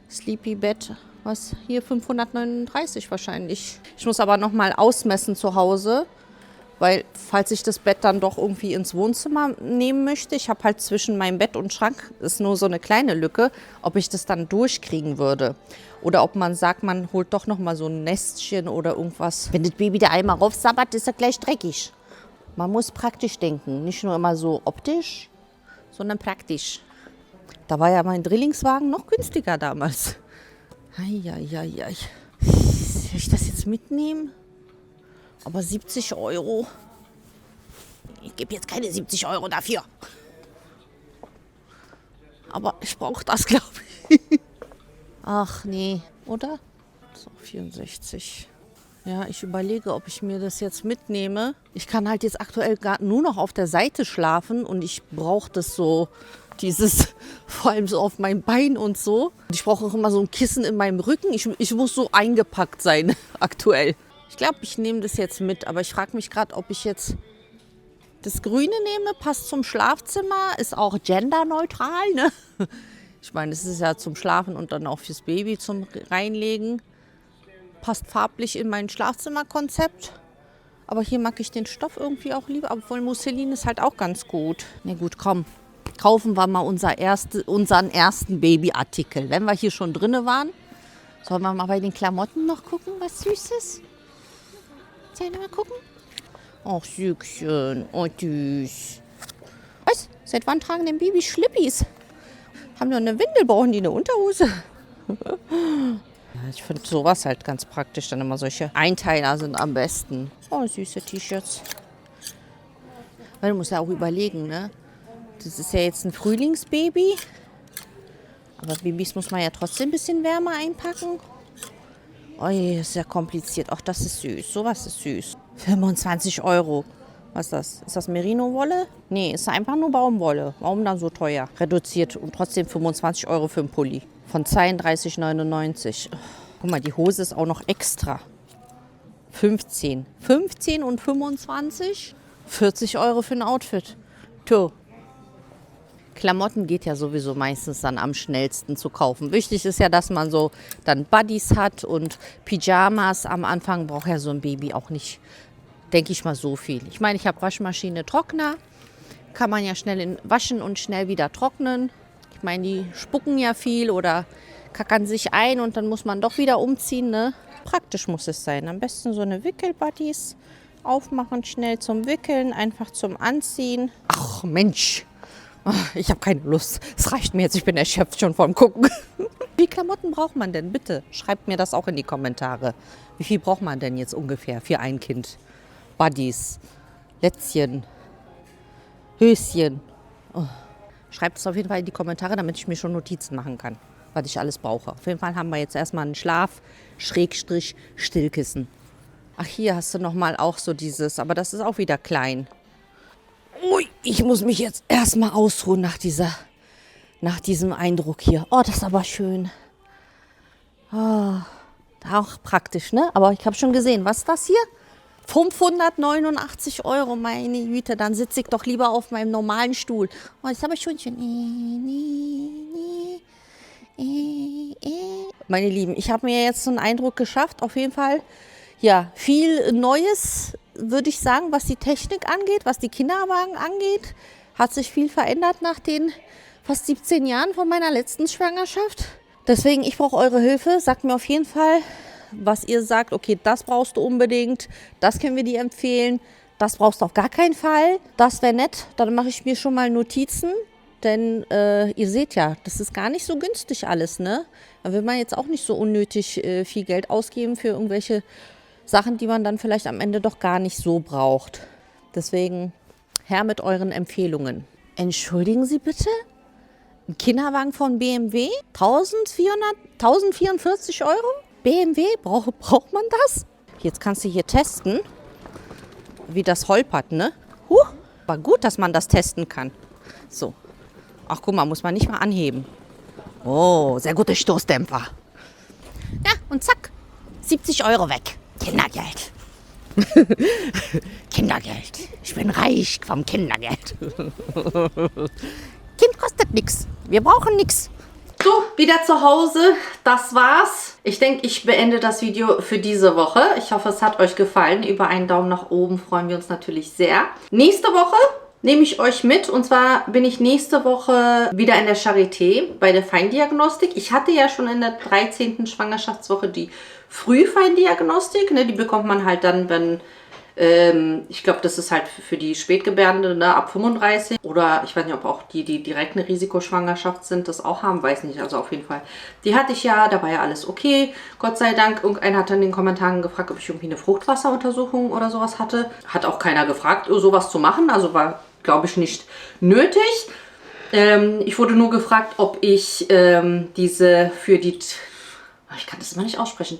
Sleepy Bed. Was? Hier 539 wahrscheinlich. Ich muss aber nochmal ausmessen zu Hause. Weil, falls ich das Bett dann doch irgendwie ins Wohnzimmer nehmen möchte, ich habe halt zwischen meinem Bett und Schrank, ist nur so eine kleine Lücke, ob ich das dann durchkriegen würde. Oder ob man sagt, man holt doch noch mal so ein Nestchen oder irgendwas. Wenn das Baby da einmal raufsabbert, ist er gleich dreckig. Man muss praktisch denken. Nicht nur immer so optisch, sondern praktisch. Da war ja mein Drillingswagen noch günstiger damals. Eieiei. Soll ich das jetzt mitnehmen? Aber 70 €. Ich gebe jetzt keine 70 € dafür. Aber ich brauche das, glaube ich. Ach nee, oder? So, 64. Ja, ich überlege, ob ich mir das jetzt mitnehme. Ich kann halt jetzt aktuell nur noch auf der Seite schlafen und ich brauche das so, vor allem so auf meinem Bein und so. Ich brauche auch immer so ein Kissen in meinem Rücken. Ich muss so eingepackt sein aktuell. Ich glaube, ich nehme das jetzt mit, aber ich frage mich gerade, ob ich jetzt das Grüne nehme. Passt zum Schlafzimmer, ist auch genderneutral, ne? Ich meine, es ist ja zum Schlafen und dann auch fürs Baby zum Reinlegen. Passt farblich in mein Schlafzimmerkonzept. Aber hier mag ich den Stoff irgendwie auch lieber. Obwohl Musselin ist halt auch ganz gut. Na gut, komm. Kaufen wir mal unseren ersten Babyartikel. Wenn wir hier schon drin waren, sollen wir mal bei den Klamotten noch gucken, was Süßes? Sollen wir mal gucken? Ach, Süßchen. Oh, süß. Was? Seit wann tragen denn Babys Schlippis? Haben die eine Windel, brauchen die eine Unterhose? Ja, ich finde sowas halt ganz praktisch. Dann immer solche Einteiler sind am besten. Oh, süße T-Shirts. Weil du musst ja auch überlegen, ne? Das ist ja jetzt ein Frühlingsbaby. Aber Babys muss man ja trotzdem ein bisschen wärmer einpacken. Oh, je, ist ja kompliziert. Ach, das ist süß. Sowas ist süß. 25 €. Was ist das? Ist das Merino-Wolle? Nee, ist einfach nur Baumwolle. Warum dann so teuer? Reduziert und trotzdem 25 € für einen Pulli. Von 32,99 €. Guck mal, die Hose ist auch noch extra. 15. 15 und 25? 40 € für ein Outfit. To. Klamotten geht ja sowieso meistens dann am schnellsten zu kaufen. Wichtig ist ja, dass man so dann Buddies hat und Pyjamas. Am Anfang braucht ja so ein Baby auch nicht, denke ich mal, so viel. Ich meine, ich habe Waschmaschine, Trockner. Kann man ja schnell waschen und schnell wieder trocknen. Ich meine, die spucken ja viel oder kackern sich ein und dann muss man doch wieder umziehen, ne? Praktisch muss es sein. Am besten so eine Wickelbuddies aufmachen, schnell zum Wickeln, einfach zum Anziehen. Ach Mensch, ich habe keine Lust. Es reicht mir jetzt, ich bin erschöpft schon vom Gucken. Wie viele Klamotten braucht man denn? Bitte schreibt mir das auch in die Kommentare. Wie viel braucht man denn jetzt ungefähr für ein Kind? Buddies, Lätzchen, Höschen. Oh. Schreibt es auf jeden Fall in die Kommentare, damit ich mir schon Notizen machen kann, was ich alles brauche. Auf jeden Fall haben wir jetzt erstmal einen Schlaf-Stillkissen. Ach, hier hast du nochmal auch so dieses, aber das ist auch wieder klein. Ui, ich muss mich jetzt erstmal ausruhen nach diesem Eindruck hier. Oh, das ist aber schön. Oh, auch praktisch, ne? Aber ich habe schon gesehen, was ist das hier? 589 €, meine Güte, dann sitze ich doch lieber auf meinem normalen Stuhl. Oh, das ist aber schon schön. Meine Lieben, ich habe mir jetzt so einen Eindruck geschafft, auf jeden Fall. Ja, viel Neues, würde ich sagen, was die Technik angeht, was die Kinderwagen angeht. Hat sich viel verändert nach den fast 17 Jahren von meiner letzten Schwangerschaft. Deswegen, ich brauche eure Hilfe. Sagt mir auf jeden Fall, was ihr sagt, okay, das brauchst du unbedingt, das können wir dir empfehlen, das brauchst du auf gar keinen Fall. Das wäre nett, dann mache ich mir schon mal Notizen, denn ihr seht ja, das ist gar nicht so günstig alles, ne? Da will man jetzt auch nicht so unnötig viel Geld ausgeben für irgendwelche Sachen, die man dann vielleicht am Ende doch gar nicht so braucht. Deswegen her mit euren Empfehlungen. Entschuldigen Sie bitte? Ein Kinderwagen von BMW? 1044 €? BMW? Braucht man das? Jetzt kannst du hier testen, wie das holpert, ne? War gut, dass man das testen kann. So. Ach, guck mal, muss man nicht mal anheben. Oh, sehr gute Stoßdämpfer. Ja, und zack, 70 € weg. Kindergeld. Kindergeld. Ich bin reich vom Kindergeld. Kind kostet nichts. Wir brauchen nichts. So, wieder zu Hause. Das war's. Ich denke, ich beende das Video für diese Woche. Ich hoffe, es hat euch gefallen. Über einen Daumen nach oben freuen wir uns natürlich sehr. Nächste Woche nehme ich euch mit. Und zwar bin ich nächste Woche wieder in der Charité bei der Feindiagnostik. Ich hatte ja schon in der 13. Schwangerschaftswoche die Frühfeindiagnostik. Ne? Die bekommt man halt dann, wenn... ich glaube, das ist halt für die Spätgebärende, ne, ab 35. Oder ich weiß nicht, ob auch die direkt eine Risikoschwangerschaft sind, das auch haben, weiß nicht. Also auf jeden Fall. Die hatte ich ja, da war ja alles okay. Gott sei Dank. Irgendeiner hat dann in den Kommentaren gefragt, ob ich irgendwie eine Fruchtwasseruntersuchung oder sowas hatte. Hat auch keiner gefragt, sowas zu machen. Also war, glaube ich, nicht nötig. Ich wurde nur gefragt, ob ich diese für die... Ich kann das immer nicht aussprechen.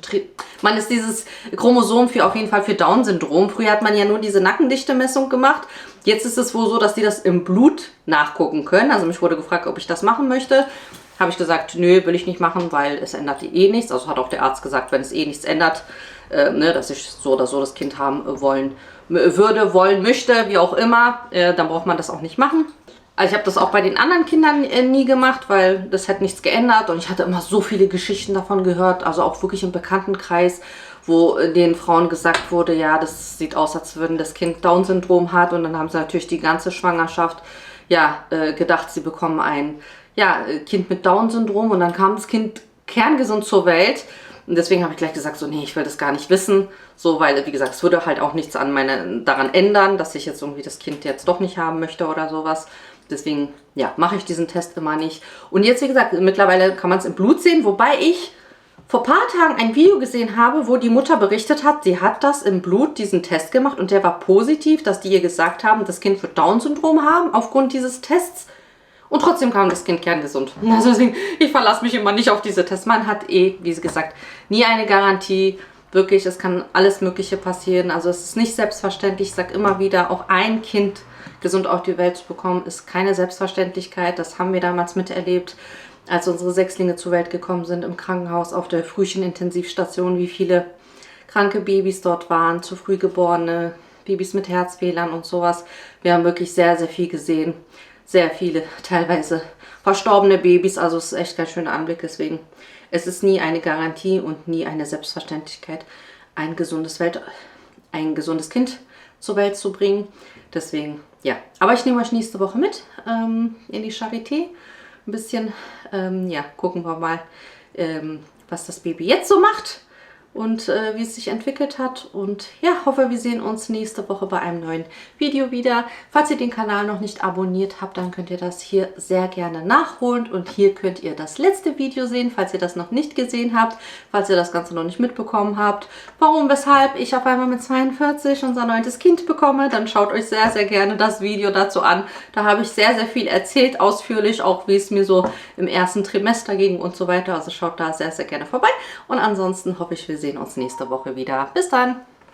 Man ist dieses Chromosom auf jeden Fall für Down-Syndrom. Früher hat man ja nur diese Nackendichte-Messung gemacht. Jetzt ist es wohl so, dass die das im Blut nachgucken können. Also mich wurde gefragt, ob ich das machen möchte. Habe ich gesagt, nö, will ich nicht machen, weil es ändert eh nichts. Also hat auch der Arzt gesagt, wenn es eh nichts ändert, ne, dass ich so oder so das Kind haben wollen möchte, wie auch immer, dann braucht man das auch nicht machen. Also ich habe das auch bei den anderen Kindern nie gemacht, weil das hat nichts geändert und ich hatte immer so viele Geschichten davon gehört, also auch wirklich im Bekanntenkreis, wo den Frauen gesagt wurde, ja, das sieht aus, als würden das Kind Down-Syndrom hat und dann haben sie natürlich die ganze Schwangerschaft ja gedacht, sie bekommen ein Kind mit Down-Syndrom und dann kam das Kind kerngesund zur Welt. Und deswegen habe ich gleich gesagt, so, nee, ich will das gar nicht wissen. So, weil, wie gesagt, es würde halt auch nichts daran ändern, dass ich jetzt irgendwie das Kind jetzt doch nicht haben möchte oder sowas. Deswegen, ja, mache ich diesen Test immer nicht. Und jetzt, wie gesagt, mittlerweile kann man es im Blut sehen, wobei ich vor ein paar Tagen ein Video gesehen habe, wo die Mutter berichtet hat, sie hat das im Blut, diesen Test gemacht und der war positiv, dass die ihr gesagt haben, das Kind wird Down-Syndrom haben aufgrund dieses Tests. Und trotzdem kam das Kind kerngesund. Also deswegen, ich verlasse mich immer nicht auf diese Tests. Man hat wie gesagt, nie eine Garantie. Wirklich, es kann alles Mögliche passieren. Also es ist nicht selbstverständlich. Ich sage immer wieder, auch ein Kind gesund auf die Welt zu bekommen, ist keine Selbstverständlichkeit. Das haben wir damals miterlebt, als unsere Sechslinge zur Welt gekommen sind im Krankenhaus auf der Frühchenintensivstation, wie viele kranke Babys dort waren, zu früh geborene Babys mit Herzfehlern und sowas. Wir haben wirklich sehr, sehr viel gesehen. Sehr viele, teilweise verstorbene Babys. Also es ist echt kein schöner Anblick. Deswegen, es ist nie eine Garantie und nie eine Selbstverständlichkeit, ein gesundes Kind zur Welt zu bringen. Deswegen, ja. Aber ich nehme euch nächste Woche mit in die Charité. ein bisschen. Ja, gucken wir mal, was das Baby jetzt so macht und wie es sich entwickelt hat. Und ja, hoffe, wir sehen uns nächste Woche bei einem neuen Video wieder. Falls ihr den Kanal noch nicht abonniert habt, dann könnt ihr das hier sehr gerne nachholen. Und hier könnt ihr das letzte Video sehen, falls ihr das noch nicht gesehen habt, falls ihr das Ganze noch nicht mitbekommen habt. Warum, weshalb ich auf einmal mit 42 unser 9. Kind bekomme, dann schaut euch sehr, sehr gerne das Video dazu an. Da habe ich sehr, sehr viel erzählt, ausführlich, auch wie es mir so im ersten Trimester ging und so weiter. Also schaut da sehr, sehr gerne vorbei. Und ansonsten hoffe ich, wir sehen uns nächste Woche wieder. Bis dann!